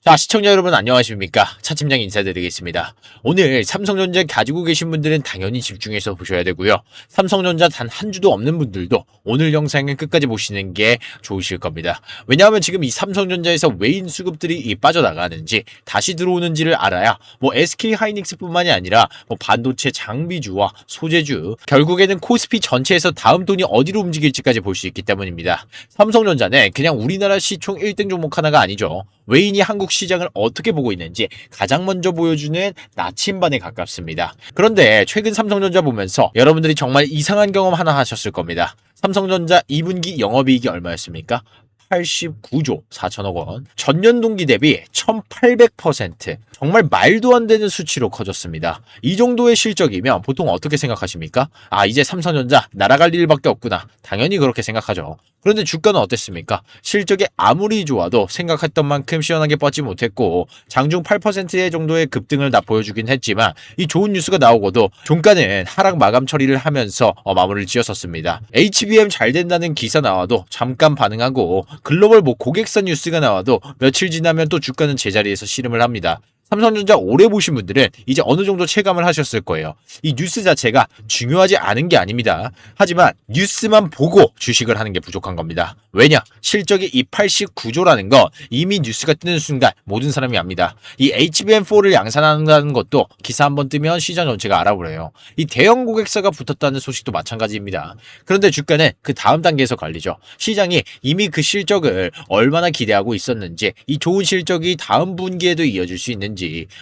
자, 시청자 여러분 안녕하십니까? 차팀장 인사드리겠습니다. 오늘 삼성전자 가지고 계신 분들은 당연히 집중해서 보셔야 되고요. 삼성전자 단 한 주도 없는 분들도 오늘 영상을 끝까지 보시는 게 좋으실 겁니다. 왜냐하면 지금 이 삼성전자에서 외인 수급들이 빠져나가는지 다시 들어오는지를 알아야 SK 하이닉스뿐만이 아니라 반도체 장비주와 소재주, 결국에는 코스피 전체에서 다음 돈이 어디로 움직일지까지 볼 수 있기 때문입니다. 삼성전자는 그냥 우리나라 시총 1등 종목 하나가 아니죠. 외인이 한국 시장을 어떻게 보고 있는지 가장 먼저 보여주는 나침반에 가깝습니다. 그런데 최근 삼성전자 보면서 여러분들이 정말 이상한 경험 하나 하셨을 겁니다. 삼성전자 2분기 영업이익이 얼마였습니까? 89조 4천억 원. 전년 동기 대비 1800%. 정말 말도 안 되는 수치로 커졌습니다. 이 정도의 실적이면 보통 어떻게 생각하십니까? 이제 삼성전자 날아갈 일밖에 없구나. 당연히 그렇게 생각하죠. 그런데 주가는 어땠습니까? 실적이 아무리 좋아도 생각했던 만큼 시원하게 뻗지 못했고 장중 8% 정도의 급등을 다 보여주긴 했지만 이 좋은 뉴스가 나오고도 종가는 하락 마감 처리를 하면서 마무리를 지었었습니다. HBM 잘 된다는 기사 나와도 잠깐 반응하고 글로벌 고객사 뉴스가 나와도 며칠 지나면 또 주가는 제자리에서 씨름을 합니다. 삼성전자 오래 보신 분들은 이제 어느 정도 체감을 하셨을 거예요. 이 뉴스 자체가 중요하지 않은 게 아닙니다. 하지만 뉴스만 보고 주식을 하는 게 부족한 겁니다. 왜냐? 실적이 이 89조라는 거 이미 뉴스가 뜨는 순간 모든 사람이 압니다. 이 HBM4를 양산한다는 것도 기사 한번 뜨면 시장 전체가 알아보래요. 이 대형 고객사가 붙었다는 소식도 마찬가지입니다. 그런데 주가는 그 다음 단계에서 갈리죠. 시장이 이미 그 실적을 얼마나 기대하고 있었는지, 이 좋은 실적이 다음 분기에도 이어질 수 있는지,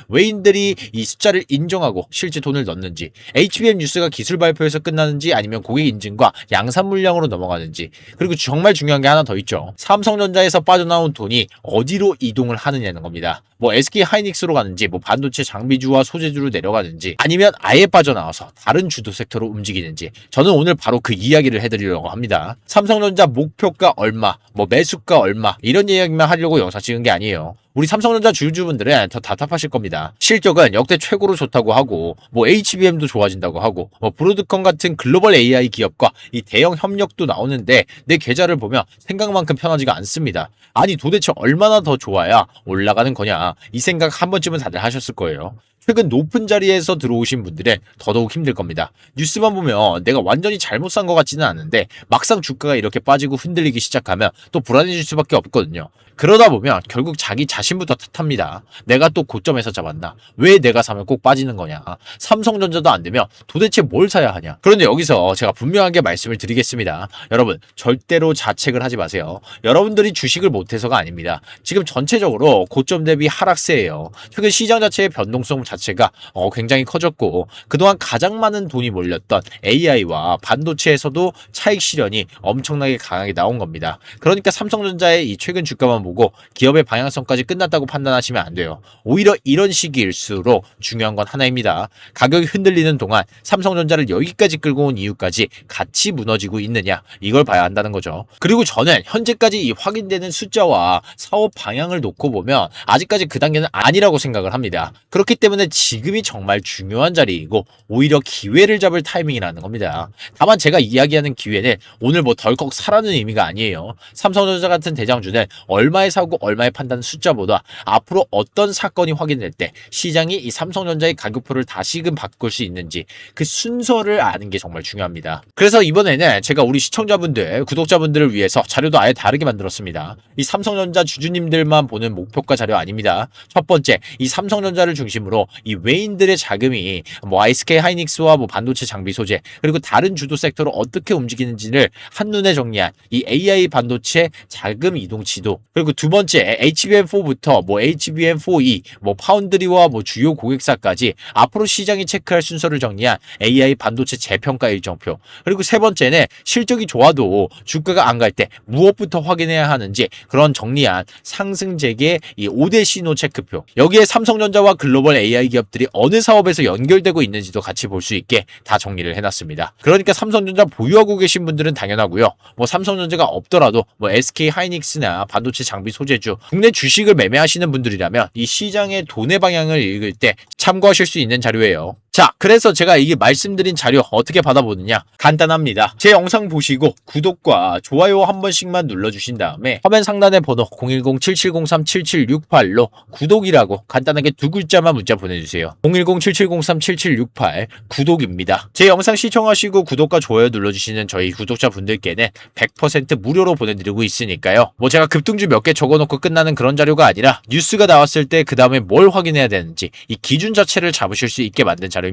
외인들이 이 숫자를 인정하고 실제 돈을 넣는지, HBM 뉴스가 기술 발표에서 끝나는지 아니면 고객 인증과 양산 물량으로 넘어가는지, 그리고 정말 중요한 게 하나 더 있죠. 삼성전자에서 빠져나온 돈이 어디로 이동을 하느냐는 겁니다. SK 하이닉스로 가는지, 반도체 장비주와 소재주로 내려가는지, 아니면 아예 빠져나와서 다른 주도 섹터로 움직이는지, 저는 오늘 바로 그 이야기를 해드리려고 합니다. 삼성전자 목표가 얼마, 매수가 얼마, 이런 이야기만 하려고 영상 찍은 게 아니에요. 우리 삼성전자 주주분들은 더 답답하실 겁니다. 실적은 역대 최고로 좋다고 하고, HBM도 좋아진다고 하고, 브로드컴 같은 글로벌 AI 기업과 이 대형 협력도 나오는데 내 계좌를 보면 생각만큼 편하지가 않습니다. 아니 도대체 얼마나 더 좋아야 올라가는 거냐, 이 생각 한 번쯤은 다들 하셨을 거예요. 최근 높은 자리에서 들어오신 분들은 더더욱 힘들 겁니다. 뉴스만 보면 내가 완전히 잘못 산 것 같지는 않은데 막상 주가가 이렇게 빠지고 흔들리기 시작하면 또 불안해질 수밖에 없거든요. 그러다 보면 결국 자기 자신부터 탓합니다. 내가 또 고점에서 잡았나? 왜 내가 사면 꼭 빠지는 거냐? 삼성전자도 안 되면 도대체 뭘 사야 하냐? 그런데 여기서 제가 분명하게 말씀을 드리겠습니다. 여러분, 절대로 자책을 하지 마세요. 여러분들이 주식을 못해서가 아닙니다. 지금 전체적으로 고점 대비 하락세예요. 최근 시장 자체의 변동성 자체가 굉장히 커졌고, 그동안 가장 많은 돈이 몰렸던 AI와 반도체에서도 차익 실현이 엄청나게 강하게 나온 겁니다. 그러니까 삼성전자의 이 최근 주가만 보고 기업의 방향성까지 끝났다고 판단하시면 안 돼요. 오히려 이런 시기일수록 중요한 건 하나입니다. 가격이 흔들리는 동안 삼성전자를 여기까지 끌고 온 이유까지 같이 무너지고 있느냐, 이걸 봐야 한다는 거죠. 그리고 저는 현재까지 이 확인되는 숫자와 사업 방향을 놓고 보면 아직까지 그 단계는 아니라고 생각을 합니다. 그렇기 때문에 지금이 정말 중요한 자리이고 오히려 기회를 잡을 타이밍이라는 겁니다. 다만 제가 이야기하는 기회는 오늘 덜컥 사라는 의미가 아니에요. 삼성전자 같은 대장주는 얼마에 사고 얼마에 판다는 숫자보다 앞으로 어떤 사건이 확인될 때 시장이 이 삼성전자의 가격표를 다시금 바꿀 수 있는지 그 순서를 아는 게 정말 중요합니다. 그래서 이번에는 제가 우리 시청자분들, 구독자분들을 위해서 자료도 아예 다르게 만들었습니다. 이 삼성전자 주주님들만 보는 목표가 자료 아닙니다. 첫 번째, 이 삼성전자를 중심으로 이 외인들의 자금이 SK 하이닉스와 반도체 장비 소재, 그리고 다른 주도 섹터로 어떻게 움직이는지를 한눈에 정리한 이 AI 반도체 자금 이동 지도, 그리고 두 번째 HBM4부터 HBM4E, 파운드리와 주요 고객사까지 앞으로 시장이 체크할 순서를 정리한 AI 반도체 재평가 일정표, 그리고 세 번째는 실적이 좋아도 주가가 안 갈 때 무엇부터 확인해야 하는지 그런 정리한 상승재계 이 5대 신호 체크표, 여기에 삼성전자와 글로벌 AI 기업들이 어느 사업에서 연결되고 있는지도 같이 볼 수 있게 다 정리를 해놨습니다. 그러니까 삼성전자 보유하고 계신 분들은 당연하고요. 삼성전자가 없더라도 SK 하이닉스나 반도체 장비 소재주, 국내 주식을 매매하시는 분들이라면 이 시장의 돈의 방향을 읽을 때 참고하실 수 있는 자료예요. 자, 그래서 제가 이게 말씀드린 자료 어떻게 받아보느냐? 간단합니다. 제 영상 보시고 구독과 좋아요 한 번씩만 눌러주신 다음에 화면 상단의 번호 010-7703-7768로 구독이라고 간단하게 두 글자만 문자 보내주세요. 010-7703-7768 구독입니다. 제 영상 시청하시고 구독과 좋아요 눌러주시는 저희 구독자분들께는 100% 무료로 보내드리고 있으니까요. 뭐 제가 급등주 몇 개 적어놓고 끝나는 그런 자료가 아니라 뉴스가 나왔을 때 그 다음에 뭘 확인해야 되는지 이 기준 자체를 잡으실 수 있게 만든 자료입니다.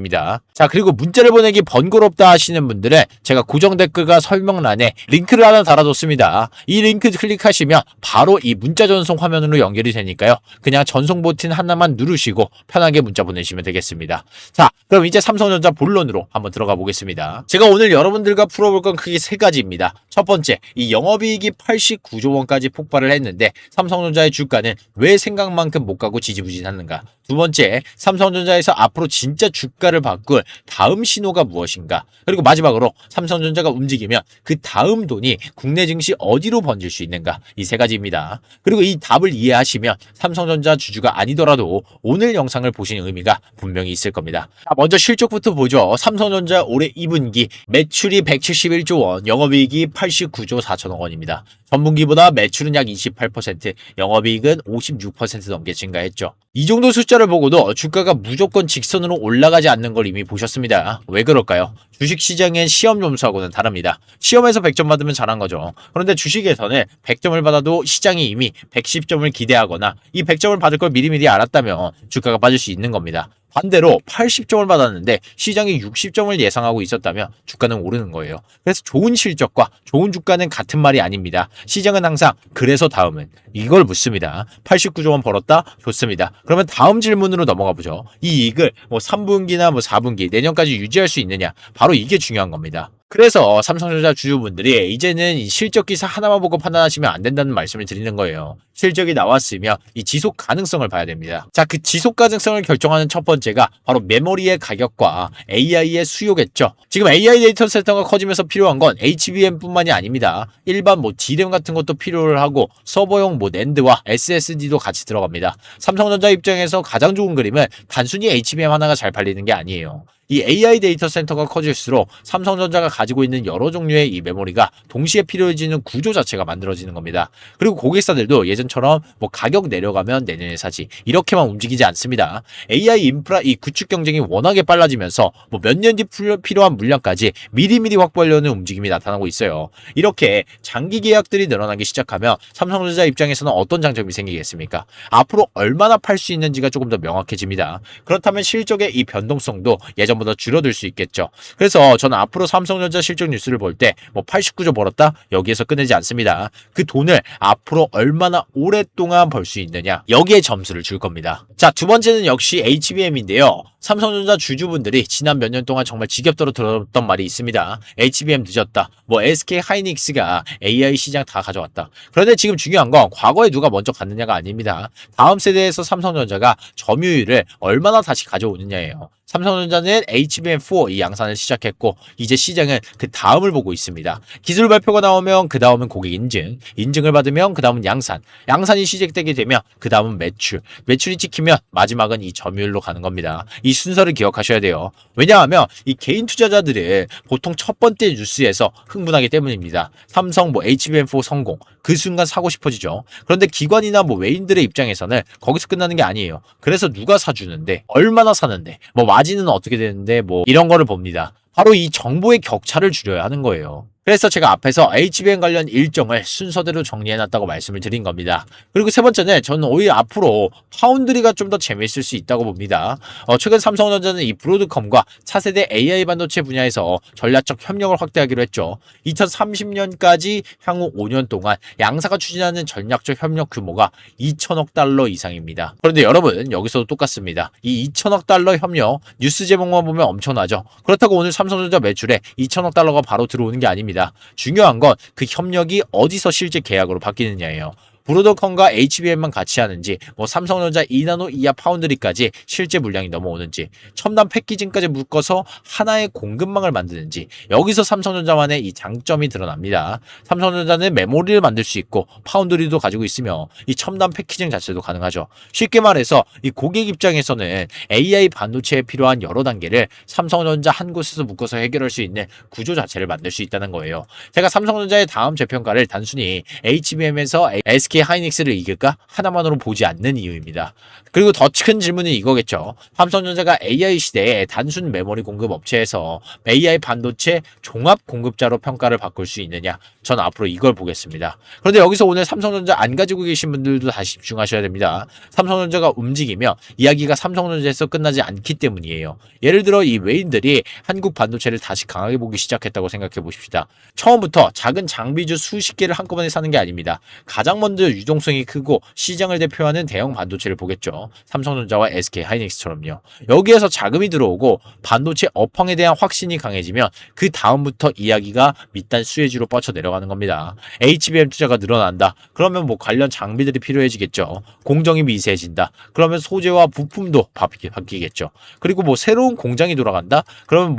자, 그리고 문자를 보내기 번거롭다 하시는 분들은 제가 고정 댓글과 설명란에 링크를 하나 달아뒀습니다. 이 링크 클릭하시면 바로 이 문자 전송 화면으로 연결이 되니까요. 그냥 전송 버튼 하나만 누르시고 편하게 문자 보내시면 되겠습니다. 자, 그럼 이제 삼성전자 본론으로 한번 들어가 보겠습니다. 제가 오늘 여러분들과 풀어볼 건 크게 세 가지입니다. 첫 번째, 이 영업이익이 89조 원까지 폭발을 했는데 삼성전자의 주가는 왜 생각만큼 못 가고 지지부진하는가? 두 번째, 삼성전자에서 앞으로 진짜 주가를 바꿀 다음 신호가 무엇인가? 그리고 마지막으로 삼성전자가 움직이면 그 다음 돈이 국내 증시 어디로 번질 수 있는가? 이 세 가지입니다. 그리고 이 답을 이해하시면 삼성전자 주주가 아니더라도 오늘 영상을 보신 의미가 분명히 있을 겁니다. 자, 먼저 실적부터 보죠. 삼성전자 올해 2분기 매출이 171조 원, 영업이익이 89조 4천억 원입니다. 전분기보다 매출은 약 28%, 영업이익은 56% 넘게 증가했죠. 이 정도 숫자를 보고도 주가가 무조건 직선으로 올라가지 않는 걸 이미 보셨습니다. 왜 그럴까요? 주식시장엔 시험 점수하고는 다릅니다. 시험에서 100점 받으면 잘한 거죠. 그런데 주식에서는 100점을 받아도 시장이 이미 110점을 기대하거나 이 100점을 받을 걸 미리미리 알았다면 주가가 빠질 수 있는 겁니다. 반대로 80점을 받았는데 시장이 60점을 예상하고 있었다면 주가는 오르는 거예요. 그래서 좋은 실적과 좋은 주가는 같은 말이 아닙니다. 시장은 항상 그래서 다음은 이걸 묻습니다. 89조 원 벌었다? 좋습니다. 그러면 다음 질문으로 넘어가 보죠. 이 이익을 3분기나 4분기 내년까지 유지할 수 있느냐? 바로 이게 중요한 겁니다. 그래서 삼성전자 주주분들이 이제는 이 실적 기사 하나만 보고 판단하시면 안 된다는 말씀을 드리는 거예요. 실적이 나왔으면 이 지속 가능성을 봐야 됩니다. 자, 그 지속 가능성을 결정하는 첫 번째가 바로 메모리의 가격과 AI의 수요겠죠. 지금 AI 데이터 센터가 커지면서 필요한 건 HBM뿐만이 아닙니다. 일반 D램 같은 것도 필요를 하고 서버용 낸드와 SSD도 같이 들어갑니다. 삼성전자 입장에서 가장 좋은 그림은 단순히 HBM 하나가 잘 팔리는 게 아니에요. 이 AI 데이터 센터가 커질수록 삼성전자가 가지고 있는 여러 종류의 이 메모리가 동시에 필요해지는 구조 자체가 만들어지는 겁니다. 그리고 고객사들도 예전처럼 가격 내려가면 내년에 사지 이렇게만 움직이지 않습니다. AI 인프라 이 구축 경쟁이 워낙에 빨라지면서 몇 년 뒤 필요한 물량까지 미리미리 확보하려는 움직임이 나타나고 있어요. 이렇게 장기 계약들이 늘어나기 시작하면 삼성전자 입장에서는 어떤 장점이 생기겠습니까? 앞으로 얼마나 팔 수 있는지가 조금 더 명확해집니다. 그렇다면 실적의 이 변동성도 예전보다 줄어들 수 있겠죠. 그래서 저는 앞으로 삼성전자 실적 뉴스를 볼 때 89조 벌었다? 여기에서 끝내지 않습니다. 그 돈을 앞으로 얼마나 오랫동안 벌 수 있느냐? 여기에 점수를 줄 겁니다. 자, 두 번째는 역시 HBM인데요. 삼성전자 주주분들이 지난 몇 년 동안 정말 지겹도록 들었던 말이 있습니다. HBM 늦었다. SK 하이닉스가 AI 시장 다 가져왔다. 그런데 지금 중요한 건 과거에 누가 먼저 갔느냐가 아닙니다. 다음 세대에서 삼성전자가 점유율을 얼마나 다시 가져오느냐예요. 삼성전자는 HBM4 이 양산을 시작했고 이제 시장은 그 다음을 보고 있습니다. 기술 발표가 나오면 그 다음은 고객 인증, 인증을 받으면 그 다음은 양산, 양산이 시작되게 되면 그 다음은 매출, 매출이 찍히면 마지막은 이 점유율로 가는 겁니다. 이 순서를 기억하셔야 돼요. 왜냐하면 이 개인 투자자들은 보통 첫 번째 뉴스에서 흥분하기 때문입니다. 삼성 HBM4 성공, 그 순간 사고 싶어지죠. 그런데 기관이나 외인들의 입장에서는 거기서 끝나는 게 아니에요. 그래서 누가 사주는데, 얼마나 사는데, 마진은 어떻게 되는데 이런 거를 봅니다. 바로 이 정보의 격차를 줄여야 하는 거예요. 그래서 제가 앞에서 HBM 관련 일정을 순서대로 정리해놨다고 말씀을 드린 겁니다. 그리고 세 번째는 저는 오히려 앞으로 파운드리가 좀 더 재미있을 수 있다고 봅니다. 최근 삼성전자는 이 브로드컴과 차세대 AI 반도체 분야에서 전략적 협력을 확대하기로 했죠. 2030년까지 향후 5년 동안 양사가 추진하는 전략적 협력 규모가 2천억 달러 이상입니다. 그런데 여러분, 여기서도 똑같습니다. 이 2천억 달러 협력 뉴스 제목만 보면 엄청나죠. 그렇다고 오늘 삼성전자 매출에 2천억 달러가 바로 들어오는 게 아닙니다. 중요한 건 그 협력이 어디서 실제 계약으로 바뀌느냐예요. 브로드컴과 HBM만 같이 하는지, 뭐 삼성전자 2나노 이하 파운드리까지 실제 물량이 넘어오는지, 첨단 패키징까지 묶어서 하나의 공급망을 만드는지, 여기서 삼성전자만의 이 장점이 드러납니다. 삼성전자는 메모리를 만들 수 있고 파운드리도 가지고 있으며 이 첨단 패키징 자체도 가능하죠. 쉽게 말해서 이 고객 입장에서는 AI 반도체에 필요한 여러 단계를 삼성전자 한 곳에서 묶어서 해결할 수 있는 구조 자체를 만들 수 있다는 거예요. 제가 삼성전자의 다음 재평가를 단순히 HBM에서 SK 하이닉스를 이길까 하나만으로 보지 않는 이유입니다. 그리고 더 큰 질문은 이거겠죠. 삼성전자가 AI 시대에 단순 메모리 공급 업체에서 AI 반도체 종합 공급자로 평가를 바꿀 수 있느냐? 전 앞으로 이걸 보겠습니다. 그런데 여기서 오늘 삼성전자 안 가지고 계신 분들도 다시 집중하셔야 됩니다. 삼성전자가 움직이며 이야기가 삼성전자에서 끝나지 않기 때문이에요. 예를 들어 이 외인들이 한국 반도체를 다시 강하게 보기 시작했다고 생각해 보십시다. 처음부터 작은 장비주 수십 개를 한꺼번에 사는 게 아닙니다. 가장 먼저 유동성이 크고 시장을 대표하는 대형 반도체를 보겠죠. 삼성전자와 SK 하이닉스처럼요. 여기에서 자금이 들어오고 반도체 업황에 대한 확신이 강해지면 그 다음부터 이야기가 밑단 수혜주로 뻗쳐 내려가는 겁니다. HBM 투자가 늘어난다. 그러면 뭐 관련 장비들이 필요해지겠죠. 공정이 미세해진다. 그러면 소재와 부품도 바뀌겠죠. 그리고 뭐 새로운 공장이 돌아간다. 그러면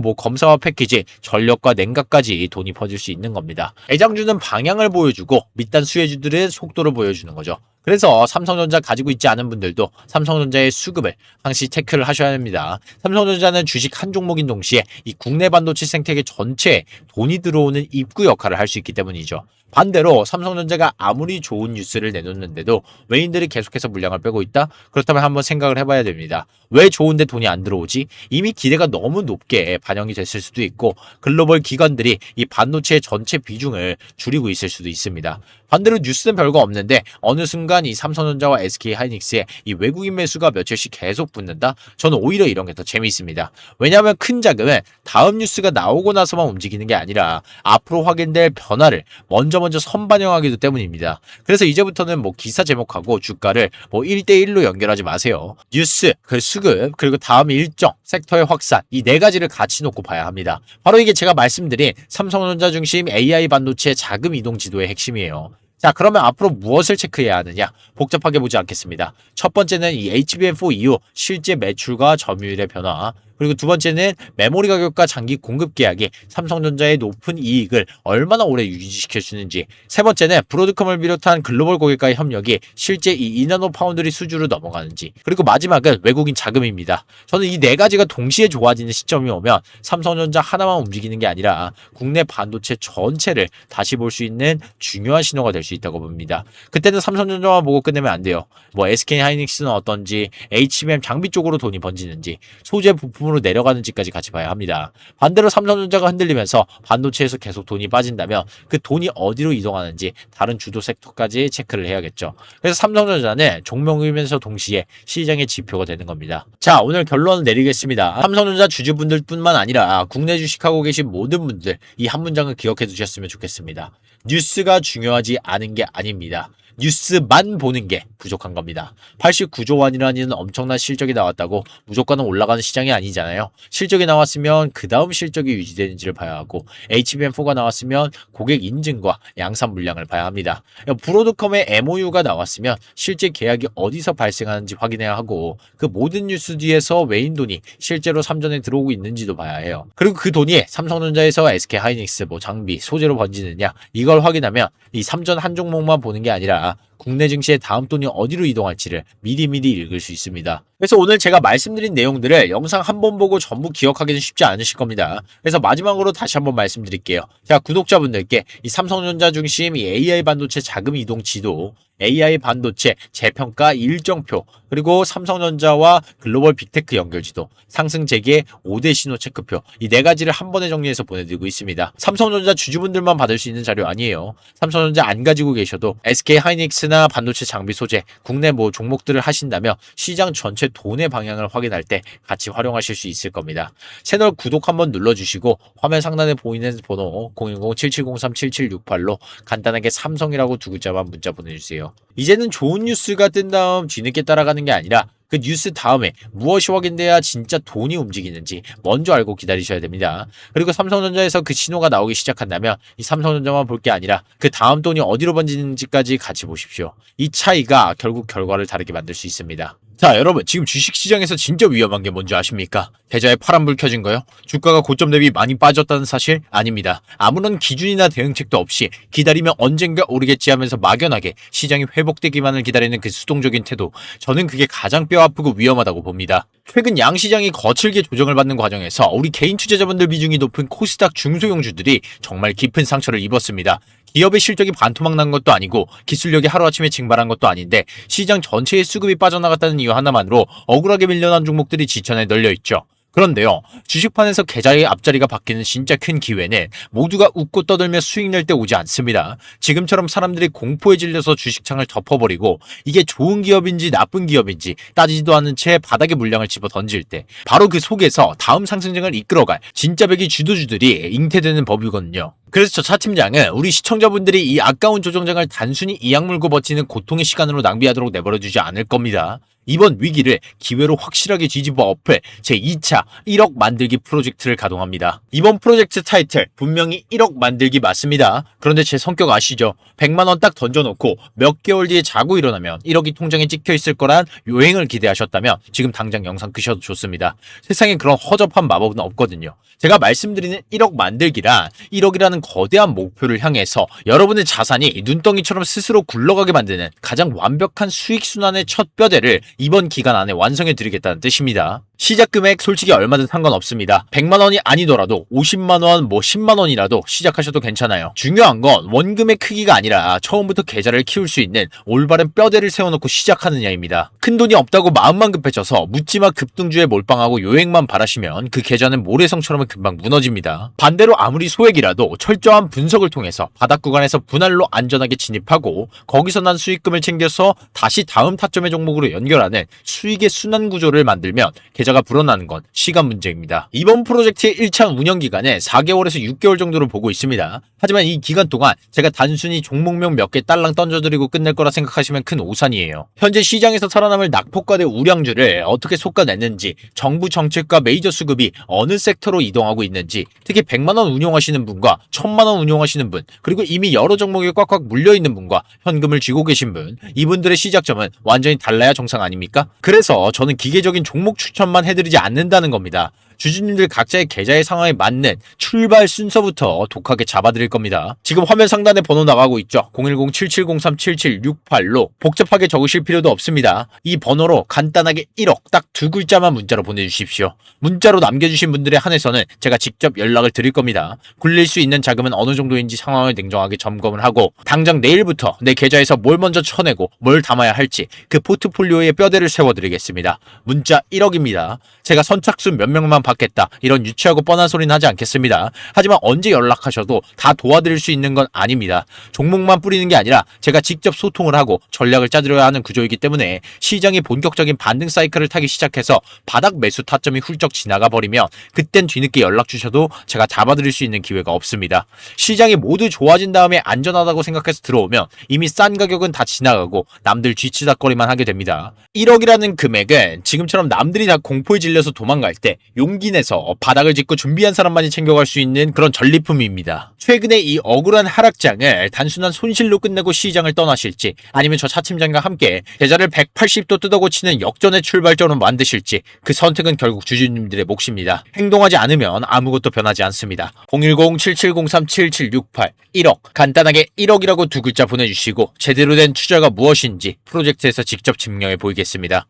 뭐 검사와 패키지, 전력과 냉각까지 돈이 퍼질 수 있는 겁니다. 애장주는 방향을 보여주고 밑단 수혜주들은 속도를 보여주는 거죠. 그래서 삼성전자 가지고 있지 않은 분들도 삼성전자의 수급을 항시 체크를 하셔야 합니다. 삼성전자는 주식 한 종목인 동시에 이 국내 반도체 생태계 전체에 돈이 들어오는 입구 역할을 할 수 있기 때문이죠. 반대로 삼성전자가 아무리 좋은 뉴스를 내놓는데도 외인들이 계속해서 물량을 빼고 있다? 그렇다면 한번 생각을 해봐야 됩니다. 왜 좋은데 돈이 안 들어오지? 이미 기대가 너무 높게 반영이 됐을 수도 있고 글로벌 기관들이 이 반도체의 전체 비중을 줄이고 있을 수도 있습니다. 반대로 뉴스는 별거 없는데 어느 순간 이 삼성전자와 SK 하이닉스의 이 외국인 매수가 며칠씩 계속 붙는다? 저는 오히려 이런 게 더 재미있습니다. 왜냐하면 큰 자금은 다음 뉴스가 나오고 나서만 움직이는 게 아니라 앞으로 확인될 변화를 먼저 선반영하기 때문입니다. 그래서 이제부터는 뭐 기사 제목하고 주가를 뭐 1대1로 연결하지 마세요. 뉴스, 그 수급, 그리고 다음 일정, 섹터의 확산, 이 네 가지를 같이 놓고 봐야 합니다. 바로 이게 제가 말씀드린 삼성전자 중심 AI 반도체 자금 이동 지도의 핵심이에요. 자, 그러면 앞으로 무엇을 체크해야 하느냐? 복잡하게 보지 않겠습니다. 첫 번째는 이 HBM4 이후 실제 매출과 점유율의 변화, 그리고 두 번째는 메모리 가격과 장기 공급 계약이 삼성전자의 높은 이익을 얼마나 오래 유지시켜 주는지, 세 번째는 브로드컴을 비롯한 글로벌 고객과의 협력이 실제 이 2나노 파운드리 수주로 넘어가는지, 그리고 마지막은 외국인 자금입니다. 저는 이 네 가지가 동시에 좋아지는 시점이 오면 삼성전자 하나만 움직이는 게 아니라 국내 반도체 전체를 다시 볼 수 있는 중요한 신호가 될 수 있다고 봅니다. 그때는 삼성전자만 보고 끝내면 안 돼요. 뭐 SK 하이닉스는 어떤지, HBM 장비 쪽으로 돈이 번지는지, 소재 부품으로 내려가는지까지 같이 봐야 합니다. 반대로 삼성전자가 흔들리면서 반도체에서 계속 돈이 빠진다면 그 돈이 어디로 이동하는지 다른 주도 섹터까지 체크를 해야겠죠. 그래서 삼성전자는 종목이면서 동시에 시장의 지표가 되는 겁니다. 자, 오늘 결론을 내리겠습니다. 삼성전자 주주분들 뿐만 아니라 국내 주식하고 계신 모든 분들 이 한 문장을 기억해 두셨으면 좋겠습니다. 뉴스가 중요하지 않은 게 아닙니다. 뉴스만 보는 게 부족한 겁니다. 89조 원이라는 엄청난 실적이 나왔다고 무조건 올라가는 시장이 아니잖아요. 실적이 나왔으면 그 다음 실적이 유지되는지를 봐야 하고 HBM4가 나왔으면 고객 인증과 양산 물량을 봐야 합니다. 브로드컴의 MOU가 나왔으면 실제 계약이 어디서 발생하는지 확인해야 하고 그 모든 뉴스 뒤에서 외인 돈이 실제로 삼전에 들어오고 있는지도 봐야 해요. 그리고 그 돈이 삼성전자에서 SK 하이닉스 뭐 장비, 소재로 번지느냐 이걸 확인하면 이 삼전 한 종목만 보는 게 아니라 국내 증시의 다음 돈이 어디로 이동할지를 미리미리 읽을 수 있습니다. 그래서 오늘 제가 말씀드린 내용들을 영상 한 번 보고 전부 기억하기는 쉽지 않으실 겁니다. 그래서 마지막으로 다시 한번 말씀드릴게요. 제가 구독자분들께 이 삼성전자 중심 이 AI 반도체 자금 이동 지도, AI 반도체 재평가 일정표, 그리고 삼성전자와 글로벌 빅테크 연결지도, 상승 재개 5대 신호 체크표, 이 네 가지를 한 번에 정리해서 보내드리고 있습니다. 삼성전자 주주분들만 받을 수 있는 자료 아니에요. 삼성전자 안 가지고 계셔도 SK 하이닉스나 반도체 장비 소재, 국내 뭐 종목들을 하신다면 시장 전체 돈의 방향을 확인할 때 같이 활용하실 수 있을 겁니다. 채널 구독 한번 눌러주시고 화면 상단에 보이는 번호 010-7703-7768로 간단하게 삼성이라고 두 글자만 문자 보내주세요. 이제는 좋은 뉴스가 뜬 다음 뒤늦게 따라가는 게 아니라 그 뉴스 다음에 무엇이 확인돼야 진짜 돈이 움직이는지 먼저 알고 기다리셔야 됩니다. 그리고 삼성전자에서 그 신호가 나오기 시작한다면 이 삼성전자만 볼 게 아니라 그 다음 돈이 어디로 번지는지까지 같이 보십시오. 이 차이가 결국 결과를 다르게 만들 수 있습니다. 자, 여러분, 지금 주식시장에서 진짜 위험한 게 뭔지 아십니까? 계좌에 파란불 켜진 거요? 주가가 고점 대비 많이 빠졌다는 사실? 아닙니다. 아무런 기준이나 대응책도 없이 기다리면 언젠가 오르겠지 하면서 막연하게 시장이 회복되기만을 기다리는 그 수동적인 태도, 저는 그게 가장 뼈아프고 위험하다고 봅니다. 최근 양시장이 거칠게 조정을 받는 과정에서 우리 개인 투자자분들 비중이 높은 코스닥 중소형주들이 정말 깊은 상처를 입었습니다. 기업의 실적이 반토막 난 것도 아니고 기술력이 하루아침에 증발한 것도 아닌데 시장 전체의 수급이 빠져나갔다는 이유 하나만으로 억울하게 밀려난 종목들이 지천에 널려있죠. 그런데요, 주식판에서 계좌의 앞자리가 바뀌는 진짜 큰 기회는 모두가 웃고 떠들며 수익 낼 때 오지 않습니다. 지금처럼 사람들이 공포에 질려서 주식창을 덮어버리고 이게 좋은 기업인지 나쁜 기업인지 따지지도 않은 채 바닥에 물량을 집어 던질 때, 바로 그 속에서 다음 상승장을 이끌어갈 진짜 백이 주도주들이 잉태되는 법이거든요. 그래서 저 차팀장은 우리 시청자분들이 이 아까운 조정장을 단순히 이악 물고 버티는 고통의 시간으로 낭비하도록 내버려두지 않을 겁니다. 이번 위기를 기회로 확실하게 뒤집어 엎을 제2차 1억 만들기 프로젝트를 가동합니다. 이번 프로젝트 타이틀 분명히 1억 만들기 맞습니다. 그런데 제 성격 아시죠? 100만원 딱 던져놓고 몇 개월 뒤에 자고 일어나면 1억이 통장에 찍혀있을 거란 요행을 기대하셨다면 지금 당장 영상 끄셔도 좋습니다. 세상에 그런 허접한 마법은 없거든요. 제가 말씀드리는 1억 만들기란 1억이라는 거대한 목표를 향해서 여러분의 자산이 눈덩이처럼 스스로 굴러가게 만드는 가장 완벽한 수익순환의 첫 뼈대를 이번 기간 안에 완성해 드리겠다는 뜻입니다. 시작 금액 솔직히 얼마든 상관없습니다. 100만원이 아니더라도 50만원, 10만원이라도 시작하셔도 괜찮아요. 중요한 건 원금의 크기가 아니라 처음부터 계좌를 키울 수 있는 올바른 뼈대를 세워놓고 시작하느냐입니다. 큰돈이 없다고 마음만 급해져서 묻지마 급등주에 몰빵하고 요행만 바라시면 그 계좌는 모래성처럼 금방 무너집니다. 반대로 아무리 소액이라도 철저한 분석을 통해서 바닥 구간에서 분할로 안전하게 진입하고 거기서 난 수익금을 챙겨서 다시 다음 타점의 종목으로 연결하는 수익의 순환 구조를 만들면 계좌가 불어나는 건 시간 문제입니다. 이번 프로젝트의 1차 운영 기간은 4개월에서 6개월 정도로 보고 있습니다. 하지만 이 기간 동안 제가 단순히 종목명 몇 개 딸랑 던져드리고 끝낼 거라 생각하시면 큰 오산이에요. 현재 시장에서 살아남을 낙폭과대 우량주를 어떻게 솎아냈는지, 정부 정책과 메이저 수급이 어느 섹터로 이동하고 있는지, 특히 100만원 운용하시는 분과 1000만원 운용하시는 분, 그리고 이미 여러 종목에 꽉꽉 물려있는 분과 현금을 쥐고 계신 분, 이분들의 시작점은 완전히 달라야 정상 아닙니까? 그래서 저는 기계적인 종목 추천만 해드리지 않는다는 겁니다. 주주님들 각자의 계좌의 상황에 맞는 출발 순서부터 독하게 잡아드릴 겁니다. 지금 화면 상단에 번호 나가고 있죠. 010-7703-7768로 복잡하게 적으실 필요도 없습니다. 이 번호로 간단하게 1억 딱 두 글자만 문자로 보내주십시오. 문자로 남겨주신 분들에 한해서는 제가 직접 연락을 드릴 겁니다. 굴릴 수 있는 자금은 어느 정도인지 상황을 냉정하게 점검을 하고 당장 내일부터 내 계좌에서 뭘 먼저 쳐내고 뭘 담아야 할지 그 포트폴리오의 뼈대를 세워드리겠습니다. 문자 1억입니다. 제가 선착순 몇 명만 받겠다 이런 유치하고 뻔한 소리는 하지 않겠습니다. 하지만 언제 연락하셔도 다 도와드릴 수 있는 건 아닙니다. 종목만 뿌리는 게 아니라 제가 직접 소통을 하고 전략을 짜드려야 하는 구조이기 때문에 시장이 본격적인 반등 사이클을 타기 시작해서 바닥 매수 타점이 훌쩍 지나가 버리면 그땐 뒤늦게 연락 주셔도 제가 잡아드릴 수 있는 기회가 없습니다. 시장이 모두 좋아진 다음에 안전하다고 생각해서 들어오면 이미 싼 가격은 다 지나가고 남들 쥐치닥거리만 하게 됩니다. 1억이라는 금액은 지금처럼 남들이 다 공포에 질려서 도망갈 때 용기 내서 바닥을 짚고 준비한 사람만이 챙겨갈 수 있는 그런 전리품입니다. 최근에 이 억울한 하락장을 단순한 손실로 끝내고 시장을 떠나실지 아니면 저 차팀장과 함께 계좌를 180도 뜯어고치는 역전의 출발점으로 만드실지 그 선택은 결국 주주님들의 몫입니다. 행동하지 않으면 아무것도 변하지 않습니다. 010-7703-7768 1억 간단하게 1억이라고 두 글자 보내주시고 제대로 된 투자가 무엇인지 프로젝트에서 직접 증명해 보이겠습니다.